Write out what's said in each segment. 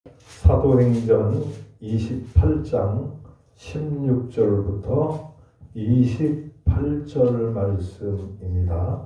사도행전 28장 16절부터 28절 말씀입니다.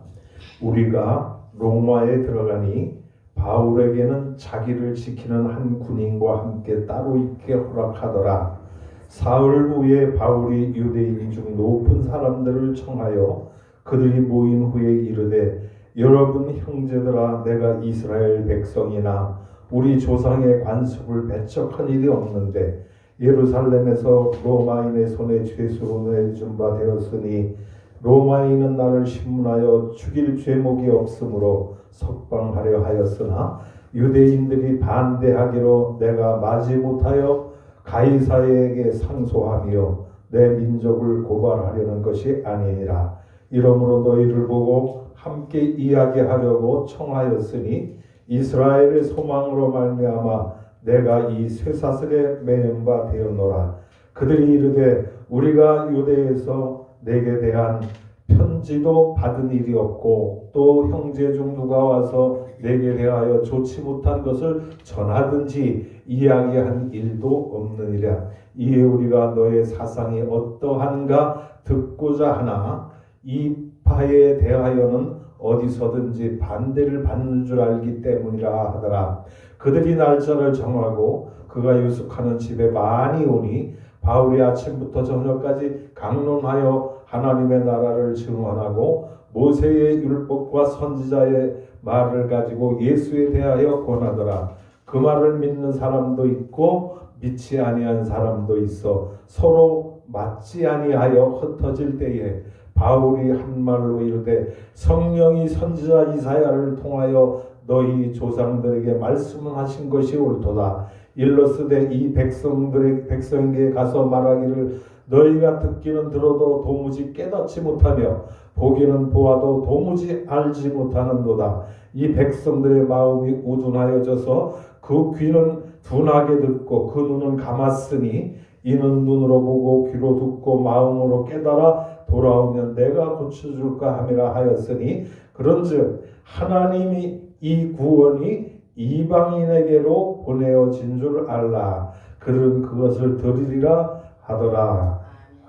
우리가 로마에 들어가니 바울에게는 자기를 지키는 한 군인과 함께 따로 있게 허락하더라. 사흘 후에 바울이 유대인 중 높은 사람들을 청하여 그들이 모인 후에 이르되, 여러분 형제들아, 내가 이스라엘 백성이나 우리 조상의 관습을 배척한 일이 없는데 예루살렘에서 로마인의 손에 죄수로 내준 바 되었으니 로마인은 나를 신문하여 죽일 죄목이 없으므로 석방하려 하였으나 유대인들이 반대하기로 내가 마지 못하여 가이사에게 상소하며 내 민족을 고발하려는 것이 아니니라. 이러므로 너희를 보고 함께 이야기하려고 청하였으니 이스라엘의 소망으로 말미암아 내가 이 쇠사슬에 매는 바 되었노라. 그들이 이르되, 우리가 유대에서 내게 대한 편지도 받은 일이 없고 또 형제 중 누가 와서 내게 대하여 좋지 못한 것을 전하든지 이야기한 일도 없느니라. 이에 우리가 너의 사상이 어떠한가 듣고자 하나 이 바에 대하여는 어디서든지 반대를 받는 줄 알기 때문이라 하더라. 그들이 날짜를 정하고 그가 유숙하는 집에 많이 오니 바울이 아침부터 저녁까지 강론하여 하나님의 나라를 증언하고 모세의 율법과 선지자의 말을 가지고 예수에 대하여 권하더라. 그 말을 믿는 사람도 있고 믿지 아니한 사람도 있어 서로 맞지 아니하여 흩어질 때에 바울이 한 말로 이르되, 성령이 선지자 이사야를 통하여 너희 조상들에게 말씀하신 것이 옳도다. 일러스되 이 백성에게 가서 말하기를, 너희가 듣기는 들어도 도무지 깨닫지 못하며 보기는 보아도 도무지 알지 못하는도다. 이 백성들의 마음이 우둔하여져서 그 귀는 둔하게 듣고 그 눈은 감았으니 이는 눈으로 보고 귀로 듣고 마음으로 깨달아 돌아오면 내가 고쳐줄까 함이라 하였으니, 그런즉 하나님이 이 구원이 이방인에게로 보내어진 줄 알라. 그들은 그것을 들으리라 하더라.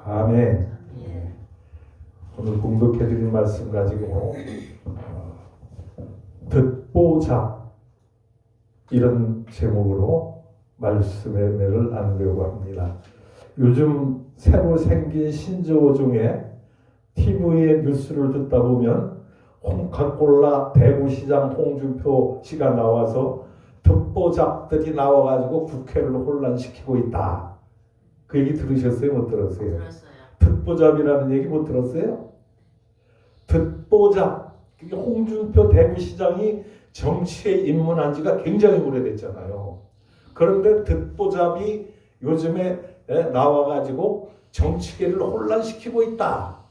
아멘. 오늘 공독해드린 말씀 가지고 듣보자, 이런 제목으로 말씀의 은혜를 나누려고 합니다. 요즘 새로 생긴 신조어 중에 TV의 뉴스를 듣다 보면 홍카콜라 대구시장 홍준표 씨가 나와서 듣보잡들이 나와가지고 국회를 혼란시키고 있다. 그 얘기 들으셨어요? 못 들었어요? 들었어요. 듣보잡이라는 얘기 못 들었어요? 듣보잡. 홍준표 대구시장이 정치에 입문한 지가 굉장히 오래됐잖아요. 그런데 듣보잡이 요즘에 나와가지고 정치계를 혼란시키고 있다.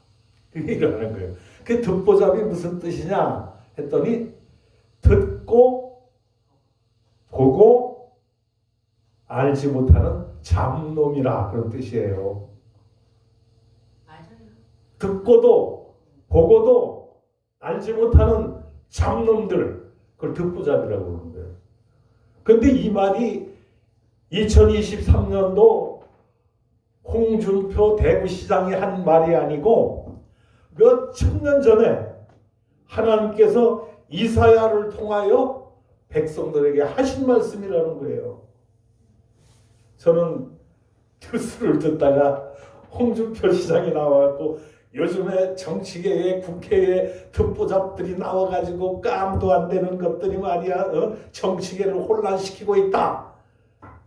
이러는 거예요. 그 듣보잡이 무슨 뜻이냐 했더니, 듣고 보고 알지 못하는 잡놈이라, 그런 뜻이에요. 맞아요. 듣고도 보고도 알지 못하는 잡놈들, 그걸 듣보잡이라고 그러는 거예요. 그런데 이 말이 2023년도 홍준표 대구시장이 한 말이 아니고 몇 천 년 전에 하나님께서 이사야를 통하여 백성들에게 하신 말씀이라는 거예요. 저는 뉴스를 듣다가 홍준표 시장이 나와갖고 요즘에 정치계에 국회에 듣보잡들이 나와가지고 깜도 안 되는 것들이 말이야, 정치계를 혼란시키고 있다,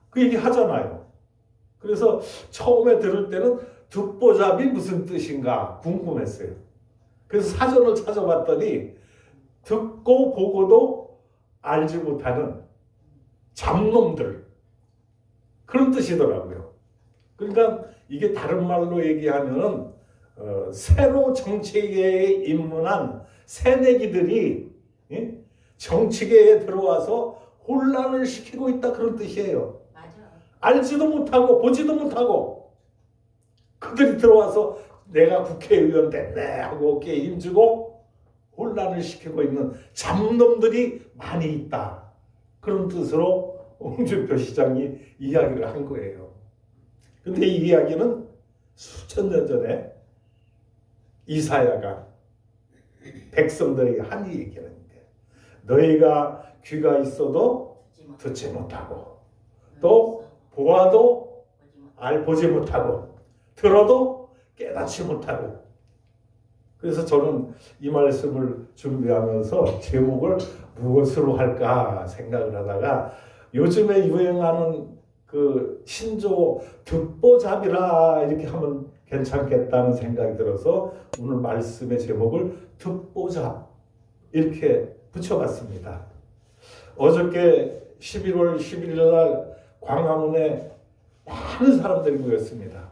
그 얘기 하잖아요. 그래서 처음에 들을 때는 듣보잡이 무슨 뜻인가 궁금했어요. 그래서 사전을 찾아봤더니 듣고 보고도 알지 못하는 잡놈들, 그런 뜻이더라고요. 그러니까 이게 다른 말로 얘기하면 새로 정치계에 입문한 새내기들이 정치계에 들어와서 혼란을 시키고 있다, 그런 뜻이에요. 맞아. 알지도 못하고 보지도 못하고 그들이 들어와서 내가 국회의원 됐네 하고 어깨에 힘주고 혼란을 시키고 있는 잡놈들이 많이 있다, 그런 뜻으로 홍준표 시장이 이야기를 한 거예요. 근데 이 이야기는 수천 년 전에 이사야가 백성들에게 한 얘기라는데, 너희가 귀가 있어도 듣지 못하고 또 보아도 보지 못하고 들어도 깨닫지 못하고. 그래서 저는 이 말씀을 준비하면서 제목을 무엇으로 할까 생각을 하다가 요즘에 유행하는 그 신조 듣보잡이라 이렇게 하면 괜찮겠다는 생각이 들어서 오늘 말씀의 제목을 듣보잡 이렇게 붙여봤습니다. 어저께 11월 11일 날 광화문에 많은 사람들이 모였습니다.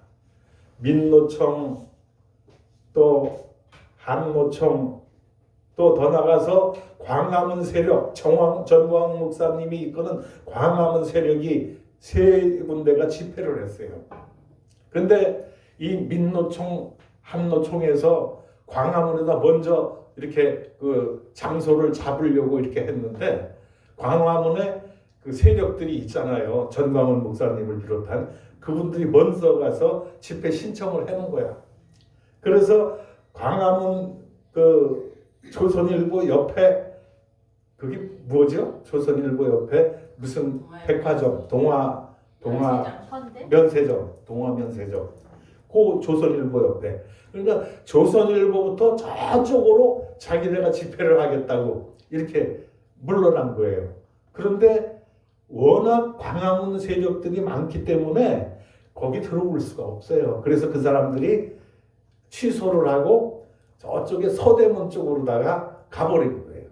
민노총 또 한노총 또 더 나가서 광화문 세력 전광 목사님이 이끄는 광화문 세력이 세 군데가 집회를 했어요. 그런데 이 민노총 한노총에서 광화문에다 먼저 이렇게 그 장소를 잡으려고 이렇게 했는데, 광화문에 그 세력들이 있잖아요. 전광훈 목사님을 비롯한 그분들이 먼저 가서 집회 신청을 해놓은 거야. 그래서 광화문 그 조선일보 옆에, 그게 뭐죠? 조선일보 옆에 무슨 백화점, 동화 면세점, 동화 면세점. 그 조선일보 옆에. 그러니까 조선일보부터 저쪽으로 자기네가 집회를 하겠다고 이렇게 물러난 거예요. 그런데 워낙 광화문 세력들이 많기 때문에 거기 들어올 수가 없어요. 그래서 그 사람들이 취소를 하고 저쪽에 서대문 쪽으로다가 가버린 거예요.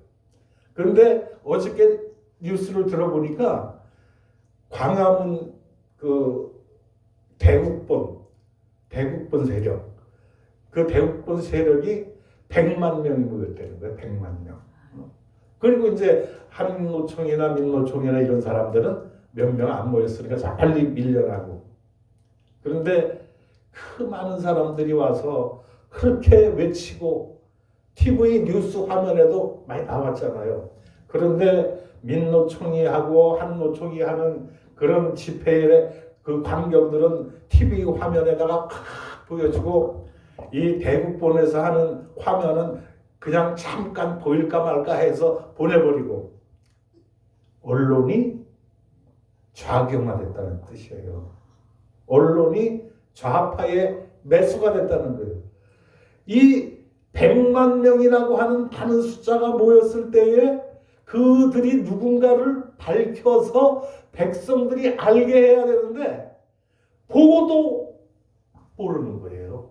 그런데 어저께 뉴스를 들어보니까 광화문 그 대국본 세력, 그 대국본 세력이 100만 명이 모였다는 거예요. 100만 명. 그리고 이제 한노총이나 민노총이나 이런 사람들은 몇 명 안 모였으니까 자 빨리 밀려나고. 그런데 그 많은 사람들이 와서 그렇게 외치고 TV 뉴스 화면에도 많이 나왔잖아요. 그런데 민노총이 하고 한노총이 하는 그런 집회의 그 광경들은 TV 화면에다가 팍 보여주고, 이 대국본에서 하는 화면은 그냥 잠깐 보일까 말까 해서 보내버리고, 언론이 좌경화됐다는 뜻이에요. 언론이 좌파의 매수가 됐다는 거예요. 이 100만 명이라고 하는 많은 숫자가 모였을 때에 그들이 누군가를 밝혀서 백성들이 알게 해야 되는데 보고도 모르는 거예요.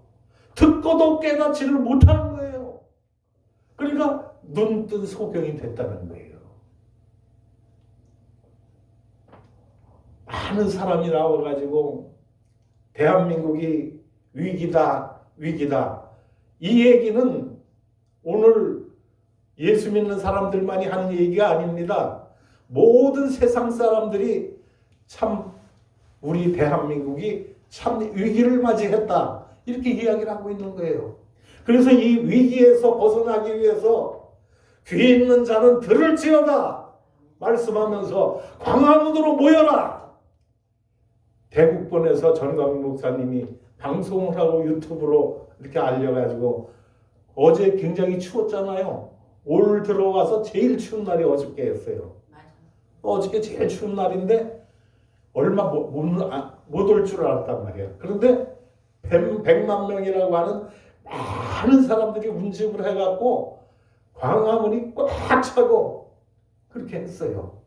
듣고도 깨닫지를 못하는 거예요. 그러니까 눈뜬 소경이 됐다는 거예요. 많은 사람이 나와가지고 대한민국이 위기다, 위기다. 이 얘기는 오늘 예수 믿는 사람들만이 하는 얘기가 아닙니다. 모든 세상 사람들이 참 우리 대한민국이 참 위기를 맞이했다, 이렇게 이야기를 하고 있는 거예요. 그래서 이 위기에서 벗어나기 위해서 귀 있는 자는 들을지어다 말씀하면서 광화문으로 모여라. 대국본에서 전광훈 목사님이 방송을 하고 유튜브로 이렇게 알려가지고, 어제 굉장히 추웠잖아요. 올 들어와서 제일 추운 날이 어저께였어요. 어저께 제일 추운 날인데 얼마 못 올 줄 알았단 말이에요. 그런데 100만 명이라고 하는 많은 사람들이 운집을 해갖고 광화문이 꽉 차고 그렇게 했어요.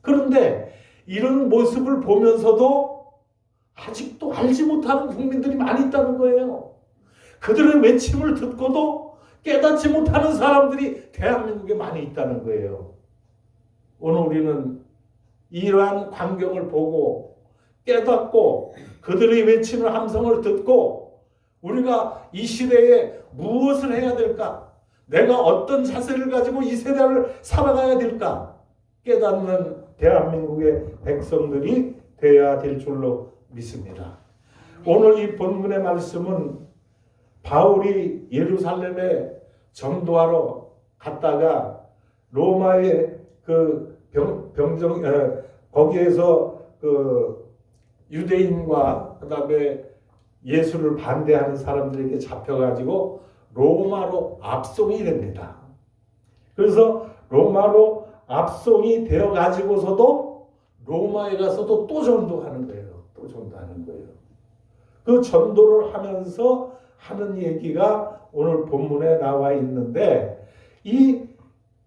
그런데 이런 모습을 보면서도 아직도 알지 못하는 국민들이 많이 있다는 거예요. 그들의 외침을 듣고도 깨닫지 못하는 사람들이 대한민국에 많이 있다는 거예요. 오늘 우리는 이러한 광경을 보고 깨닫고 그들의 외치는 함성을 듣고 우리가 이 시대에 무엇을 해야 될까? 내가 어떤 자세를 가지고 이 세대를 살아가야 될까? 깨닫는 대한민국의 백성들이 되어야 될 줄로 믿습니다. 오늘 이 본문의 말씀은 바울이 예루살렘에 전도하러 갔다가 로마의 그 거기에서 그 유대인과 그다음에 예수를 반대하는 사람들에게 잡혀가지고 로마로 압송이 됩니다. 그래서 로마로 압송이 되어 가지고서도 로마에 가서도 또 전도하는 거예요. 또 전도하는 거예요. 그 전도를 하면서 하는 얘기가 오늘 본문에 나와 있는데, 이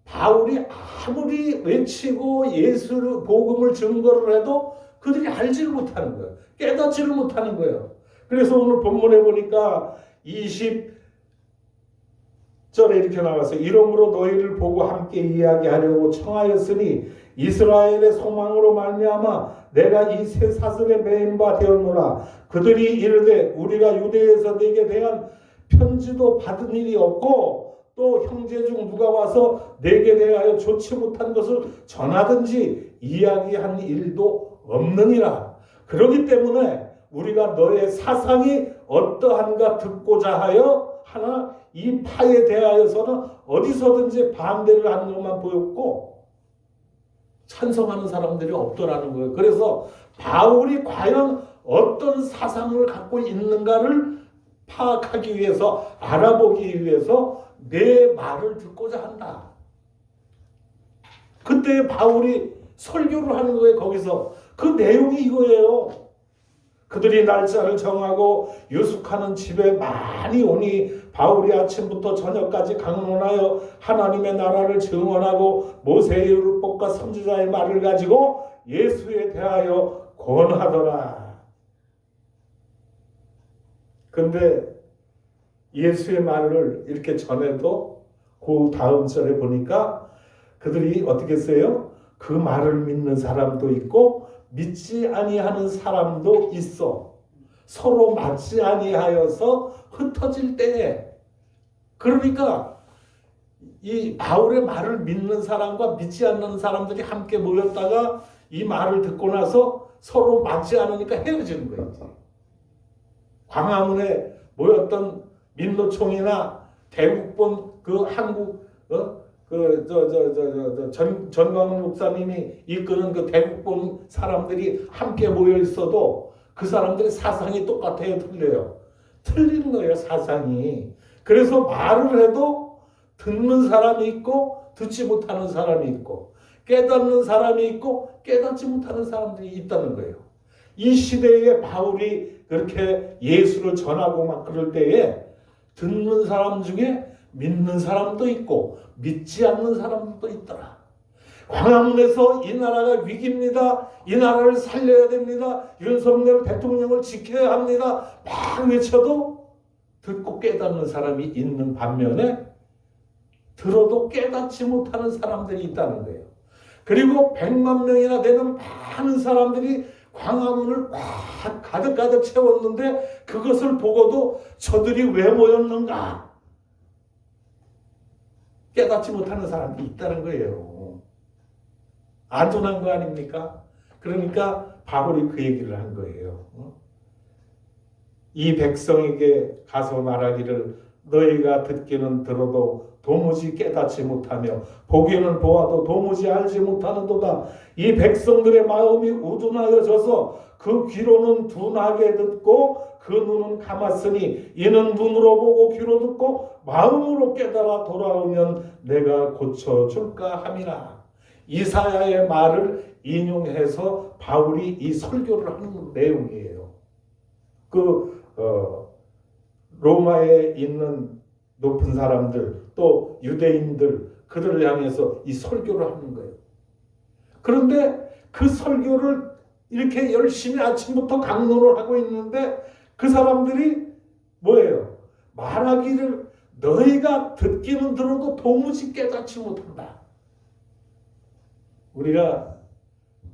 바울이 아무리 외치고 예수를 복음을 증거를 해도 그들이 알지를 못하는 거예요. 깨닫지를 못하는 거예요. 그래서 오늘 본문에 보니까 20절에 이렇게 나와서 이러므로 너희를 보고 함께 이야기하려고 청하였으니 이스라엘의 소망으로 말미암아 내가 이 새 사슬에 매인 바 되었노라. 그들이 이르되 우리가 유대에서 네게 대한 편지도 받은 일이 없고 또 형제 중 누가 와서 내게 대하여 좋지 못한 것을 전하든지 이야기한 일도 없느니라. 그렇기 때문에 우리가 너의 사상이 어떠한가 듣고자 하여 하나 이 파에 대하여서는 어디서든지 반대를 하는 것만 보였고 찬성하는 사람들이 없더라는 거예요. 그래서 바울이 과연 어떤 사상을 갖고 있는가를 파악하기 위해서, 알아보기 위해서 내 말을 듣고자 한다. 그때 바울이 설교를 하는 거예요. 거기서 그 내용이 이거예요. 그들이 날짜를 정하고 유숙하는 집에 많이 오니 바울이 아침부터 저녁까지 강론하여 하나님의 나라를 증언하고 모세의 율법과 선지자의 말을 가지고 예수에 대하여 권하더라. 근데 예수의 말을 이렇게 전해도 그 다음 절에 보니까 그들이 어떻게 했어요? 그 말을 믿는 사람도 있고 믿지 아니하는 사람도 있어. 서로 맞지 아니하여서 흩어질 때에, 그러니까 이 바울의 말을 믿는 사람과 믿지 않는 사람들이 함께 모였다가 이 말을 듣고 나서 서로 맞지 않으니까 헤어지는 거예요. 광화문에 모였던 민노총이나 대국본 그 한국 전광훈 목사님이 이끄는 그 대국본 사람들이 함께 모여 있어도 그 사람들의 사상이 똑같아요, 틀려요? 틀리는 거예요, 사상이. 그래서 말을 해도 듣는 사람이 있고 듣지 못하는 사람이 있고 깨닫는 사람이 있고 깨닫지 못하는 사람들이 있다는 거예요. 이 시대에 바울이 그렇게 예수를 전하고 막 그럴 때에 듣는 사람 중에 믿는 사람도 있고 믿지 않는 사람도 있더라. 광화문에서 이 나라가 위기입니다. 이 나라를 살려야 됩니다. 윤석열 대통령을 지켜야 합니다. 막 외쳐도 듣고 깨닫는 사람이 있는 반면에 들어도 깨닫지 못하는 사람들이 있다는 거예요. 그리고 100만 명이나 되는 많은 사람들이 광화문을 꽉 가득 채웠는데 그것을 보고도 저들이 왜 모였는가 깨닫지 못하는 사람이 있다는 거예요. 안둔한 거 아닙니까? 그러니까 바울이 그 얘기를 한 거예요. 이 백성에게 가서 말하기를 너희가 듣기는 들어도 도무지 깨닫지 못하며 보기는 보아도 도무지 알지 못하는도다. 이 백성들의 마음이 우둔하여져서 그 귀로는 둔하게 듣고 그 눈은 감았으니 이는 눈으로 보고 귀로 듣고 마음으로 깨달아 돌아오면 내가 고쳐줄까 함이라. 이사야의 말을 인용해서 바울이 이 설교를 하는 내용이에요. 로마에 있는 높은 사람들 또 유대인들 그들을 향해서 이 설교를 하는 거예요. 그런데 그 설교를 이렇게 열심히 아침부터 강론을 하고 있는데 그 사람들이 뭐예요? 말하기를 너희가 듣기는 들어도 도무지 깨닫지 못한다. 우리가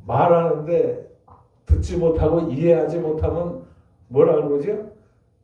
말하는데 듣지 못하고 이해하지 못하면 뭐라는 거죠?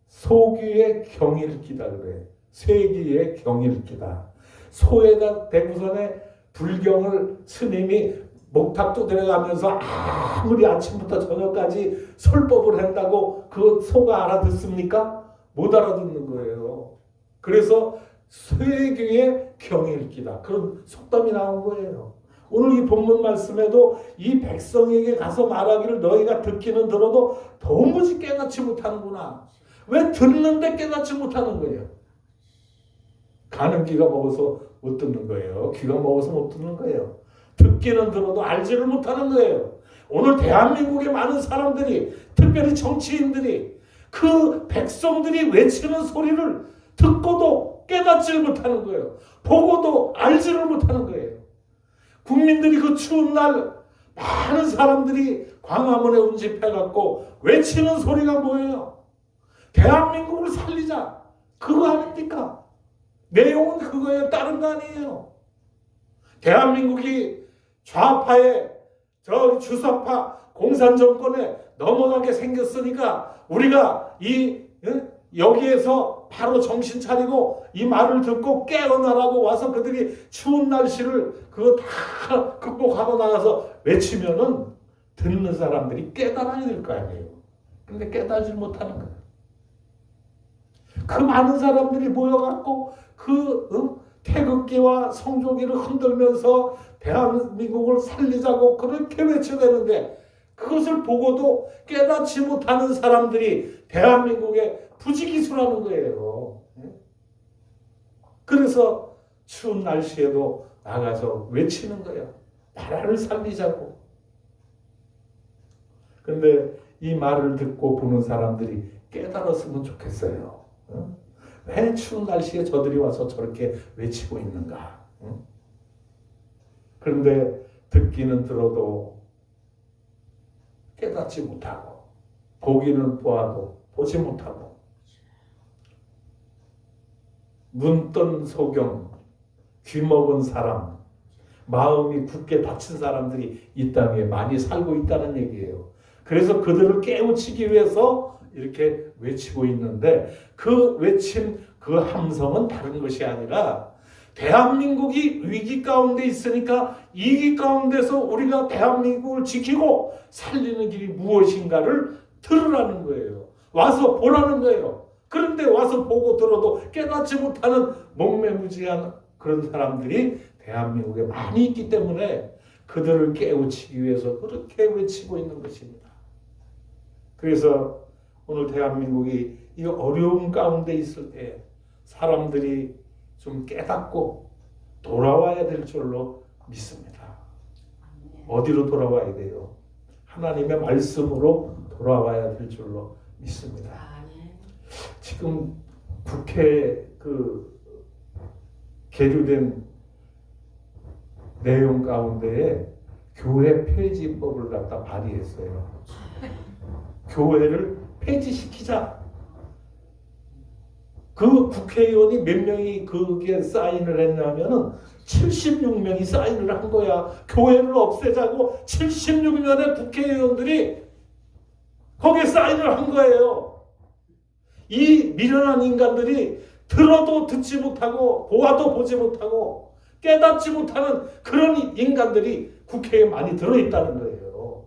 소귀의 경일기다 그래. 쇠귀의 경일기다. 소에다 대구선에 불경을 스님이 목탁도 들어가면서 아무리 아침부터 저녁까지 설법을 한다고 그 소가 알아듣습니까? 못 알아듣는 거예요. 그래서 쇠귀의 경일기다. 그런 속담이 나온 거예요. 오늘 이 본문 말씀에도 이 백성에게 가서 말하기를 너희가 듣기는 들어도 도무지 깨닫지 못하는구나. 왜 듣는데 깨닫지 못하는 거예요? 가는 귀가 먹어서 못 듣는 거예요. 귀가 먹어서 못 듣는 거예요. 듣기는 들어도 알지를 못하는 거예요. 오늘 대한민국의 많은 사람들이, 특별히 정치인들이 그 백성들이 외치는 소리를 듣고도 깨닫지를 못하는 거예요. 보고도 알지를 못하는 거예요. 국민들이 그 추운 날 많은 사람들이 광화문에 운집해갖고 외치는 소리가 뭐예요? 대한민국을 살리자. 그거 아닙니까? 내용은 그거예요. 다른 거 아니에요. 대한민국이 좌파의 주사파 공산 정권에 넘어가게 생겼으니까 우리가 여기에서 바로 정신 차리고 이 말을 듣고 깨어나라고 와서 그들이 추운 날씨를 그거 다 극복하고 나가서 외치면은 듣는 사람들이 깨달아야 될 거 아니에요. 근데 깨달지 못하는 거예요. 그 많은 사람들이 모여갖고 태극기와 성조기를 흔들면서 대한민국을 살리자고 그렇게 외쳐대는데 그것을 보고도 깨닫지 못하는 사람들이 대한민국의 부지기수라는 거예요. 그래서 추운 날씨에도 나가서 외치는 거예요. 나라를 살리자고. 근데 이 말을 듣고 보는 사람들이 깨달았으면 좋겠어요. 왜 추운 날씨에 저들이 와서 저렇게 외치고 있는가? 그런데 듣기는 들어도 깨닫지 못하고 보기는 보아도 보지 못하고 눈 뜬 소경, 귀 먹은 사람, 마음이 굳게 닫힌 사람들이 이 땅에 많이 살고 있다는 얘기예요. 그래서 그들을 깨우치기 위해서 이렇게 외치고 있는데 그 외침, 그 함성은 다른 것이 아니라 대한민국이 위기 가운데 있으니까 이 위기 가운데서 우리가 대한민국을 지키고 살리는 길이 무엇인가를 들으라는 거예요. 와서 보라는 거예요. 그런데 와서 보고 들어도 깨닫지 못하는 목매무지한 그런 사람들이 대한민국에 많이 있기 때문에 그들을 깨우치기 위해서 그렇게 외치고 있는 것입니다. 그래서 오늘 대한민국이 이 어려움 가운데 있을 때 사람들이 좀 깨닫고 돌아와야 될 줄로 믿습니다. 어디로 돌아와야 돼요? 하나님의 말씀으로 돌아와야 될 줄로 믿습니다. 지금 국회 계류된 내용 가운데에 교회 폐지법을 갖다 발의했어요. 교회를 폐지시키자. 그 국회의원이 몇 명이 거기에 사인을 했냐면은 76명이 사인을 한 거야. 교회를 없애자고 76명의 국회의원들이 거기에 사인을 한 거예요. 이 미련한 인간들이 들어도 듣지 못하고 보아도 보지 못하고 깨닫지 못하는 그런 인간들이 국회에 많이 들어있다는 거예요.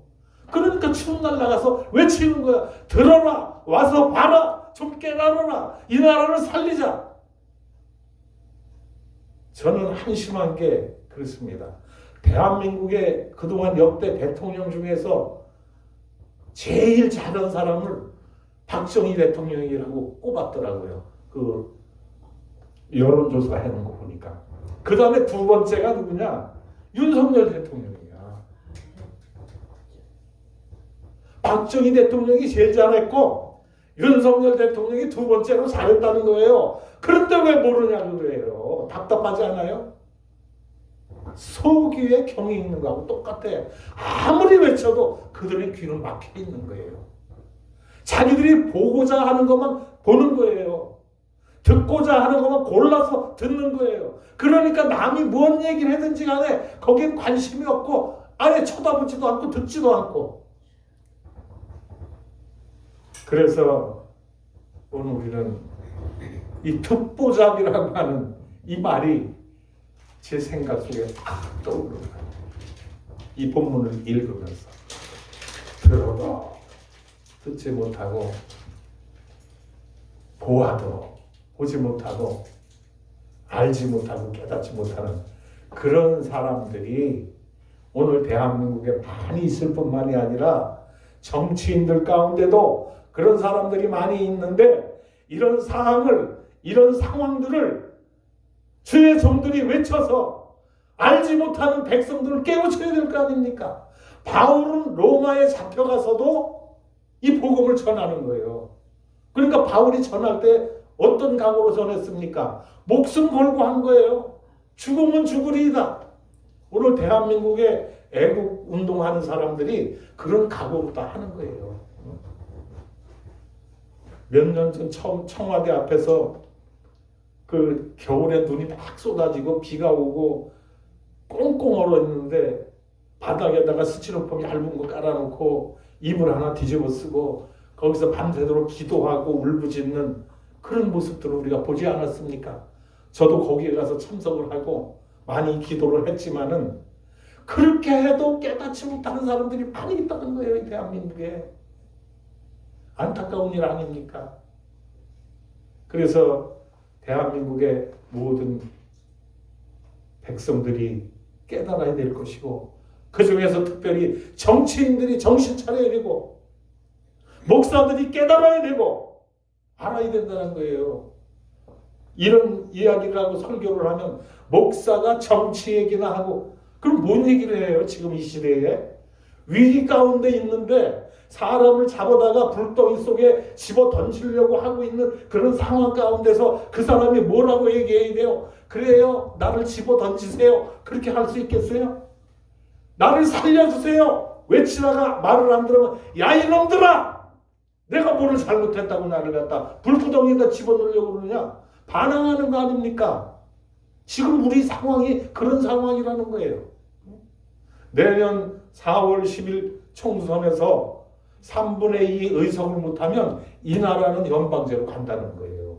그러니까 추운 날 나가서 외치는 거야. 들어라. 와서 봐라. 좀 깨달아라. 이 나라를 살리자. 저는 한심한 게 그렇습니다. 대한민국의 그동안 역대 대통령 중에서 제일 잘한 사람을 박정희 대통령이라고 꼽았더라고요. 그 여론조사 해놓은 거 보니까. 그 다음에 두 번째가 누구냐? 윤석열 대통령이야. 박정희 대통령이 제일 잘했고 윤석열 대통령이 두 번째로 잘했다는 거예요. 그런데 왜 모르냐는 거예요. 답답하지 않아요? 소귀에 경이 있는 거하고 똑같아. 아무리 외쳐도 그들의 귀는 막혀 있는 거예요. 자기들이 보고자 하는 것만 보는 거예요. 듣고자 하는 것만 골라서 듣는 거예요. 그러니까 남이 뭔 얘기를 하든지 간에 거기에 관심이 없고 아예 쳐다보지도 않고 듣지도 않고. 그래서 오늘 우리는 이 듣보잡이라고 하는 이 말이 제 생각 속에 딱 떠오르는 거예요. 이 본문을 읽으면서 들어도 듣지 못하고 보아도 보지 못하고 알지 못하고 깨닫지 못하는 그런 사람들이 오늘 대한민국에 많이 있을 뿐만이 아니라 정치인들 가운데도 그런 사람들이 많이 있는데 이런 이런 상황들을 주의 종들이 외쳐서 알지 못하는 백성들을 깨우쳐야 될 거 아닙니까? 바울은 로마에 잡혀가서도 이 복음을 전하는 거예요. 그러니까 바울이 전할 때 어떤 각오로 전했습니까? 목숨 걸고 한 거예요. 죽으면 죽으리이다. 오늘 대한민국에 애국 운동하는 사람들이 그런 각오로 다 하는 거예요. 몇 년 전 청와대 앞에서 그 겨울에 눈이 막 쏟아지고 비가 오고 꽁꽁 얼어있는데 바닥에다가 스티로폼 얇은 거 깔아놓고 이불 하나 뒤집어 쓰고 거기서 밤새도록 기도하고 울부짖는 그런 모습들을 우리가 보지 않았습니까? 저도 거기에 가서 참석을 하고 많이 기도를 했지만은 그렇게 해도 깨닫지 못하는 사람들이 많이 있다는 거예요. 이 대한민국에. 안타까운 일 아닙니까? 그래서 대한민국의 모든 백성들이 깨달아야 될 것이고 그 중에서 특별히 정치인들이 정신 차려야 되고 목사들이 깨달아야 되고 알아야 된다는 거예요. 이런 이야기를 하고 설교를 하면 목사가 정치 얘기나 하고 그럼 뭔 얘기를 해요? 지금 이 시대에 위기 가운데 있는데 사람을 잡아다가 불덩이 속에 집어 던지려고 하고 있는 그런 상황 가운데서 그 사람이 뭐라고 얘기해야 돼요? 그래요, 나를 집어 던지세요. 그렇게 할 수 있겠어요? 나를 살려주세요. 외치다가 말을 안 들으면 야 이놈들아, 내가 뭐를 잘못했다고 나를 갖다 불구덩이에다 집어넣으려고 그러냐? 반항하는 거 아닙니까? 지금 우리 상황이 그런 상황이라는 거예요. 내년 4월 10일 총선에서 3분의 2 의석을 못하면 이 나라는 연방제로 간다는 거예요.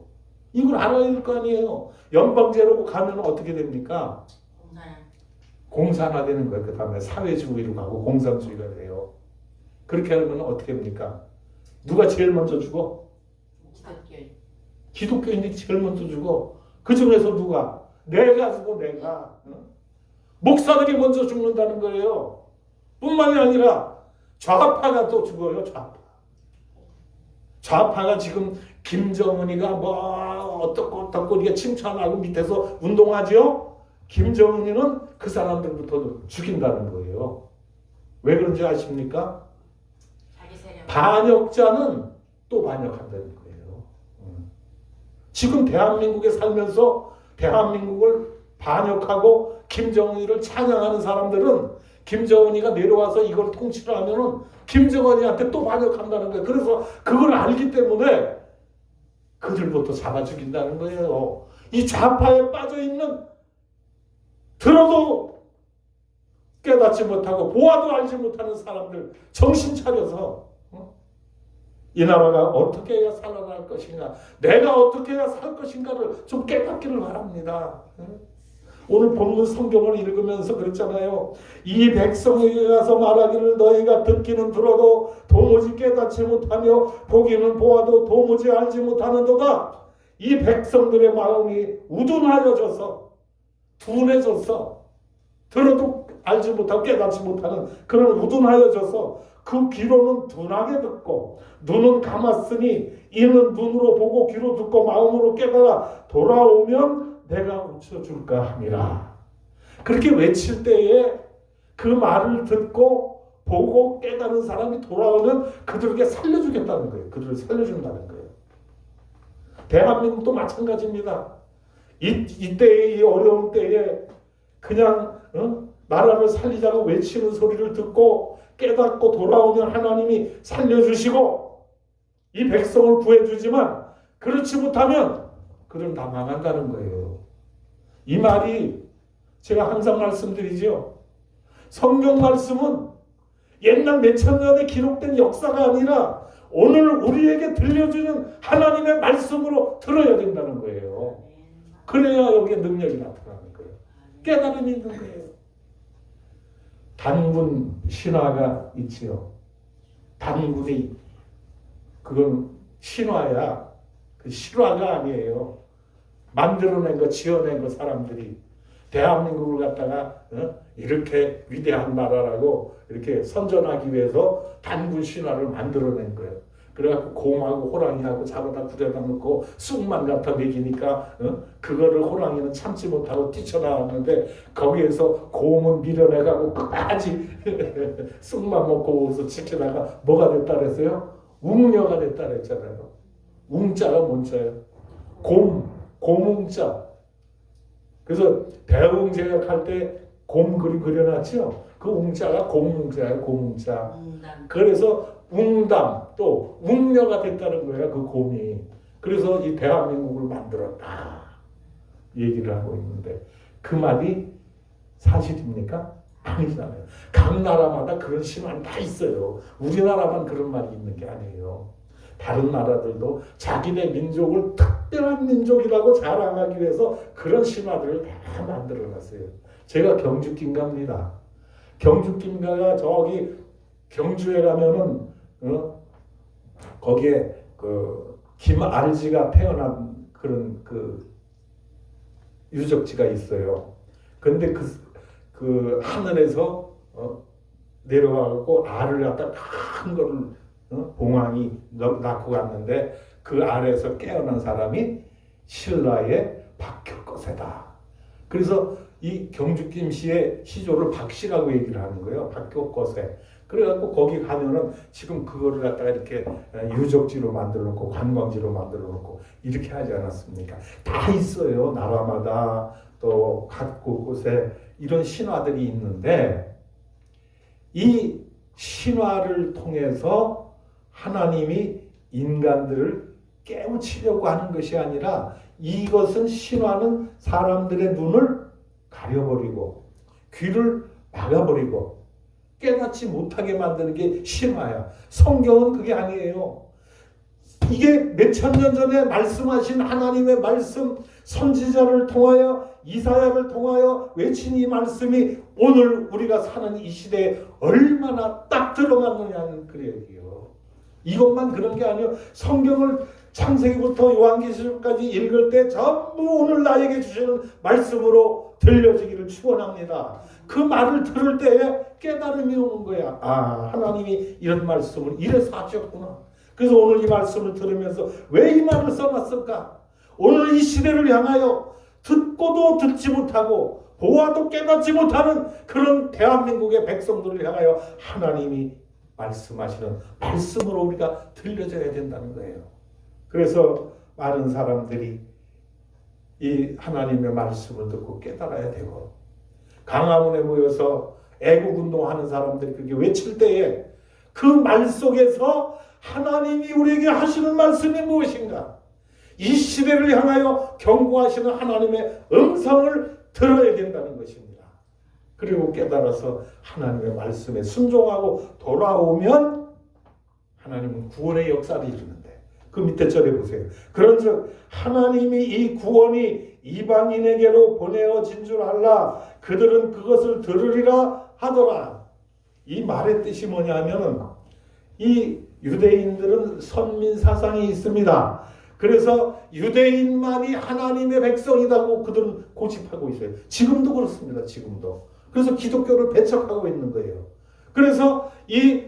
이걸 알아야 될 거 아니에요. 연방제로 가면 어떻게 됩니까? 공산화되는 거예요. 그 다음에 사회주의로 가고 공산주의가 돼요. 그렇게 하면 어떻게 됩니까? 누가 제일 먼저 죽어? 기독교인들이 제일 먼저 죽어. 그 중에서 누가? 내가 죽어, 내가. 목사들이 먼저 죽는다는 거예요. 뿐만이 아니라 좌파가 또 죽어요. 좌파가 지금 김정은이가 뭐 어떻고 우리가 칭찬하고 밑에서 운동하죠. 김정은이는 그 사람들부터 죽인다는 거예요. 왜 그런지 아십니까? 반역자는 또 반역한다는 거예요. 지금 대한민국에 살면서 대한민국을 반역하고 김정은이를 찬양하는 사람들은 김정은이가 내려와서 이걸 통치를 하면은 김정은이한테 또 반역한다는 거예요. 그래서 그걸 알기 때문에 그들부터 잡아 죽인다는 거예요. 이 좌파에 빠져 있는 들어도 깨닫지 못하고 보아도 알지 못하는 사람들 정신 차려서 이 나라가 어떻게 해야 살아날 것인가, 내가 어떻게 해야 살 것인가를 좀 깨닫기를 바랍니다. 오늘 본문 성경을 읽으면서 그랬잖아요. 이 백성에게 가서 말하기를 너희가 듣기는 들어도 도무지 깨닫지 못하며 보기는 보아도 도무지 알지 못하는도다. 이 백성들의 마음이 우둔하여져서 둔해져서 들어도 알지 못하고 깨닫지 못하는 그런 우둔하여져서 그 귀로는 둔하게 듣고 눈은 감았으니 이는 눈으로 보고 귀로 듣고 마음으로 깨달아 돌아오면 내가 고쳐줄까 함이라. 그렇게 외칠 때에 그 말을 듣고 보고 깨달은 사람이 돌아오면 그들에게 살려주겠다는 거예요. 그들을 살려준다는 거예요. 대한민국도 마찬가지입니다. 이때의 이 어려운 때에 그냥 나라를 살리자고 외치는 소리를 듣고 깨닫고 돌아오면 하나님이 살려주시고 이 백성을 구해주지만 그렇지 못하면 그들은 다 망한다는 거예요. 이 말이 제가 항상 말씀드리죠. 성경 말씀은 옛날 몇천 년에 기록된 역사가 아니라 오늘 우리에게 들려주는 하나님의 말씀으로 들어야 된다는 거예요. 그래야 여기에 능력이 나타나는 거예요. 깨달음이 있는 거예요. 단군 신화가 있지요. 단군이 그건 신화야. 그 실화가 아니에요. 만들어낸 거, 지어낸 거 사람들이. 대한민국을 갖다가 이렇게 위대한 나라라고 이렇게 선전하기 위해서 단군 신화를 만들어낸 거예요. 그래갖고 곰하고 호랑이하고 잡아다 구려다 놓고 쑥만 갖다 먹이니까 그거를 호랑이는 참지 못하고 뛰쳐나왔는데 거기에서 곰은 밀어내가고 끝까지 쑥만 먹고 오서 지키다가 뭐가 됐다 그랬어요? 웅녀가 됐다 그랬잖아요. 웅자가 뭔자예요? 곰웅자. 그래서 대웅제약 할 때 곰 그림 그려놨죠? 그 웅자가 곰웅자예요. 곰웅자. 그래서 웅담 또 웅녀가 됐다는 거야. 그 곰이. 그래서 이 대한민국을 만들었다 얘기를 하고 있는데 그 말이 사실입니까? 아니잖아요. 각 나라마다 그런 신화는 다 있어요. 우리나라만 그런 말이 있는 게 아니에요. 다른 나라들도 자기네 민족을 특별한 민족이라고 자랑하기 위해서 그런 신화들을 다 만들어놨어요. 제가 경주 김가입니다. 경주 김가가 저기 경주에 가면은 거기에 그 김알지가 태어난 그런 그 유적지가 있어요. 근데 그 하늘에서 내려와갖고 알을 갖다 큰 거를 봉황이 낳고 갔는데 그 알에서 깨어난 사람이 신라의 박효거세다. 그래서 이 경주김 씨의 시조를 박씨라고 얘기를 하는 거예요. 박효거세. 그래갖고 거기 가면은 지금 그거를 갖다가 이렇게 유적지로 만들어 놓고 관광지로 만들어 놓고 이렇게 하지 않았습니까? 다 있어요. 나라마다 또 각 곳곳에 이런 신화들이 있는데 이 신화를 통해서 하나님이 인간들을 깨우치려고 하는 것이 아니라 이것은 신화는 사람들의 눈을 가려버리고 귀를 막아버리고 깨닫지 못하게 만드는 게 신화야. 성경은 그게 아니에요. 이게 몇천 년 전에 말씀하신 하나님의 말씀, 선지자를 통하여 이사야를 통하여 외친 이 말씀이 오늘 우리가 사는 이 시대에 얼마나 딱 들어맞느냐는 그 얘기예요. 이것만 그런 게 아니에요. 성경을 창세기부터 요한계시록까지 읽을 때 전부 오늘 나에게 주시는 말씀으로 들려지기를 축원합니다. 그 말을 들을 때에 깨달음이 오는 거야. 아, 하나님이 이런 말씀을 이래서 하셨구나. 그래서 오늘 이 말씀을 들으면서 왜 이 말을 써놨을까? 오늘 이 시대를 향하여 듣고도 듣지 못하고 보아도 깨닫지 못하는 그런 대한민국의 백성들을 향하여 하나님이 말씀하시는 말씀으로 우리가 들려줘야 된다는 거예요. 그래서 많은 사람들이 이 하나님의 말씀을 듣고 깨달아야 되고 강화문에 모여서 애국운동하는 사람들이 그렇게 외칠 때에 그 말 속에서 하나님이 우리에게 하시는 말씀이 무엇인가? 이 시대를 향하여 경고하시는 하나님의 음성을 들어야 된다는 것입니다. 그리고 깨달아서 하나님의 말씀에 순종하고 돌아오면 하나님은 구원의 역사를 이루는데 그 밑에 절에 보세요. 그런즉 하나님이 이 구원이 이방인에게로 보내어진 줄 알라. 그들은 그것을 들으리라 하더라. 이 말의 뜻이 뭐냐면은 이 유대인들은 선민 사상이 있습니다. 그래서 유대인만이 하나님의 백성이라고 그들은 고집하고 있어요. 지금도 그렇습니다. 지금도. 그래서 기독교를 배척하고 있는 거예요. 그래서 이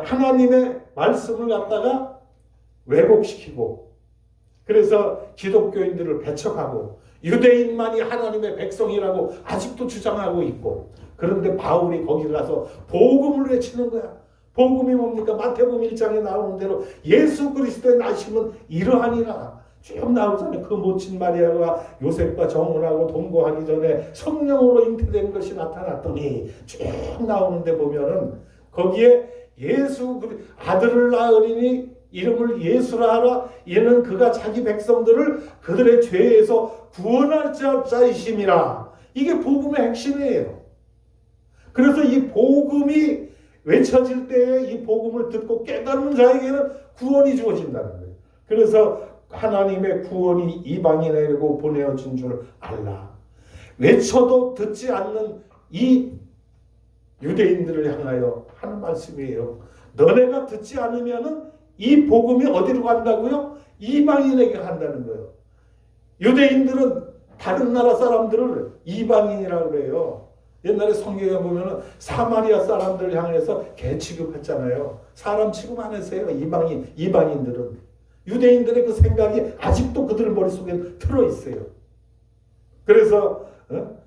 하나님의 말씀을 갖다가 왜곡시키고 그래서 기독교인들을 배척하고 유대인만이 하나님의 백성이라고 아직도 주장하고 있고 그런데 바울이 거기 가서 복음을 외치는 거야. 복음이 뭡니까? 마태복음 1장에 나오는 대로 예수 그리스도의 나심은 이러하니라. 쭉 나오잖아요. 그 모친 마리아가 요셉과 정혼하고 동거하기 전에 성령으로 잉태된 것이 나타났더니 쭉 나오는데 보면은 거기에 예수 아들을 낳으리니 이름을 예수라 하라. 이는 그가 자기 백성들을 그들의 죄에서 구원할 자이심이라. 이게 복음의 핵심이에요. 그래서 이 복음이 외쳐질 때에 이 복음을 듣고 깨닫는 자에게는 구원이 주어진다는 거예요. 그래서 하나님의 구원이 이방인에게로 보내어진 줄 알라. 외쳐도 듣지 않는 이 유대인들을 향하여 하는 말씀이에요. 너네가 듣지 않으면은 이 복음이 어디로 간다고요? 이방인에게 간다는 거예요. 유대인들은 다른 나라 사람들을 이방인이라고 그래요. 옛날에 성경에 보면은 사마리아 사람들을 향해서 개 취급했잖아요. 사람 취급 안 했어요. 이방인들은. 유대인들의 그 생각이 아직도 그들 머릿속에 들어 있어요. 그래서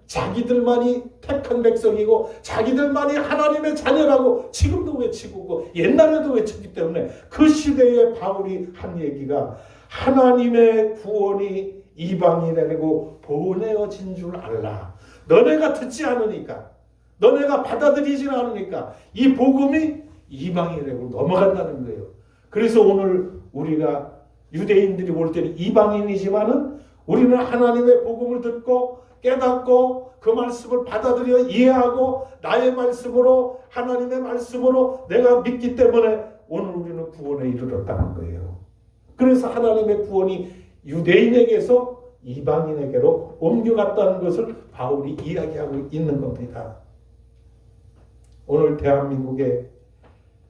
자기들만이 택한 백성이고 자기들만이 하나님의 자녀라고 지금도 외치고 옛날에도 외쳤기 때문에 그 시대에 바울이 한 얘기가 하나님의 구원이 이방인에게고 보내어진 줄 알라. 너네가 듣지 않으니까, 너네가 받아들이지 않으니까 이 복음이 이방인에게로 넘어간다는 거예요. 그래서 오늘 우리가 유대인들이 볼 때는 이방인이지만은 우리는 하나님의 복음을 듣고 깨닫고 그 말씀을 받아들여 이해하고 나의 말씀으로 하나님의 말씀으로 내가 믿기 때문에 오늘 우리는 구원에 이르렀다는 거예요. 그래서 하나님의 구원이 유대인에게서 이방인에게로 옮겨갔다는 것을 바울이 이야기하고 있는 겁니다. 오늘 대한민국의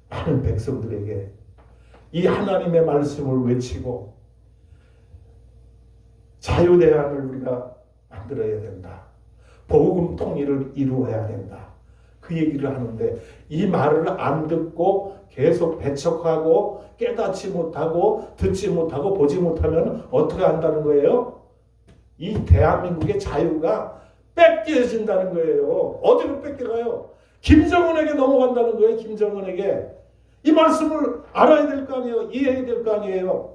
많은 백성들에게 이 하나님의 말씀을 외치고 자유대안을 우리가 만들어야 된다. 복음 통일을 이루어야 된다. 그 얘기를 하는데 이 말을 안 듣고 계속 배척하고 깨닫지 못하고 듣지 못하고 보지 못하면 어떻게 한다는 거예요? 이 대한민국의 자유가 뺏겨진다는 거예요. 어디로 뺏겨가요? 김정은에게 넘어간다는 거예요. 김정은에게. 이 말씀을 알아야 될 거 아니에요. 이해해야 될 거 아니에요.